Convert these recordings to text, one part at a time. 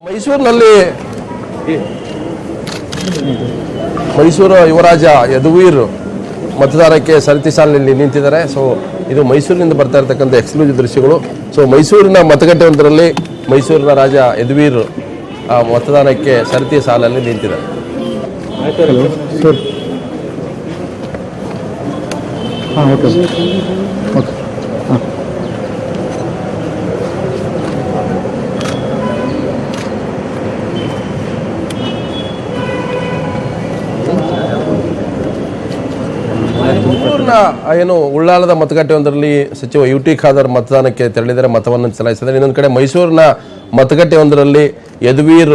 ಮೈಸೂರಿನಲ್ಲಿ ಮೈಸೂರು ಯುವರಾಜ ಯದುವೀರ್ ಮತದಾರಕ್ಕೆ ಸರತಿ ಸಾಲಿನಲ್ಲಿ ನಿಂತಿದ್ದಾರೆ. ಸೊ ಇದು ಮೈಸೂರಿನಿಂದ ಬರ್ತಾ ಇರತಕ್ಕಂಥ ಎಕ್ಸ್ಕ್ಲೂಸಿವ್ ದೃಶ್ಯಗಳು. ಸೊ ಮೈಸೂರಿನ ಮತಗಟ್ಟೆಯೊಂದರಲ್ಲಿ ಮೈಸೂರಿನ ರಾಜ ಯದುವೀರ್ ಮತದಾನಕ್ಕೆ ಸರತಿ ಸಾಲಲ್ಲಿ ನಿಂತಿದ್ದಾರೆ. ಏನು ಉಳ್ಳಾಲದ ಮತಗಟ್ಟೆಯೊಂದರಲ್ಲಿ ಸಚಿವ ಯುಟಿ ಖಾದರ್ ಮತದಾನಕ್ಕೆ ತೆರಳಿದರೆ ಮತವನ್ನು ಚಲಾಯಿಸಿದ್ದಾರೆ. ಇನ್ನೊಂದು ಕಡೆ ಮೈಸೂರಿನ ಮತಗಟ್ಟೆಯೊಂದರಲ್ಲಿ ಯದುವೀರ್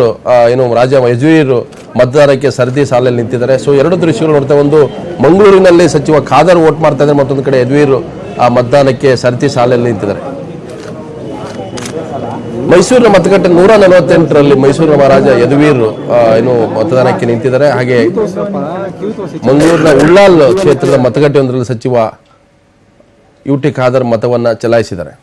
ರಾಜ ಯದುವೀರ್ ಮತದಾನಕ್ಕೆ ಸರದಿ ಸಾಲಲ್ಲಿ ನಿಂತಿದ್ದಾರೆ. ಸೊ ಎರಡು ದೃಶ್ಯಗಳು ನೋಡ್ತಾ, ಒಂದು ಮಂಗಳೂರಿನಲ್ಲಿ ಸಚಿವ ಖಾದರ್ ವೋಟ್ ಮಾಡ್ತಾ ಇದ್ದಾರೆ, ಮತ್ತೊಂದು ಕಡೆ ಯದುವೀರ್ ಮತದಾನಕ್ಕೆ ಸರದಿ ಸಾಲಲ್ಲಿ ನಿಂತಿದ್ದಾರೆ. ಮೈಸೂರಿನ ಮತಗಟ್ಟೆ 148ರಲ್ಲಿ ಮೈಸೂರಿನ ಮಹಾರಾಜ ಯದುವೀರ್ ಮತದಾನಕ್ಕೆ ನಿಂತಿದ್ದಾರೆ. ಹಾಗೆ ಮಂಗಳೂರಿನ ಉಳ್ಳಾಲ್ ಕ್ಷೇತ್ರದ ಮತಗಟ್ಟೆಯೊಂದರಲ್ಲಿ ಸಚಿವ ಯುಟಿ ಖಾದರ್ ಮತವನ್ನ ಚಲಾಯಿಸಿದ್ದಾರೆ.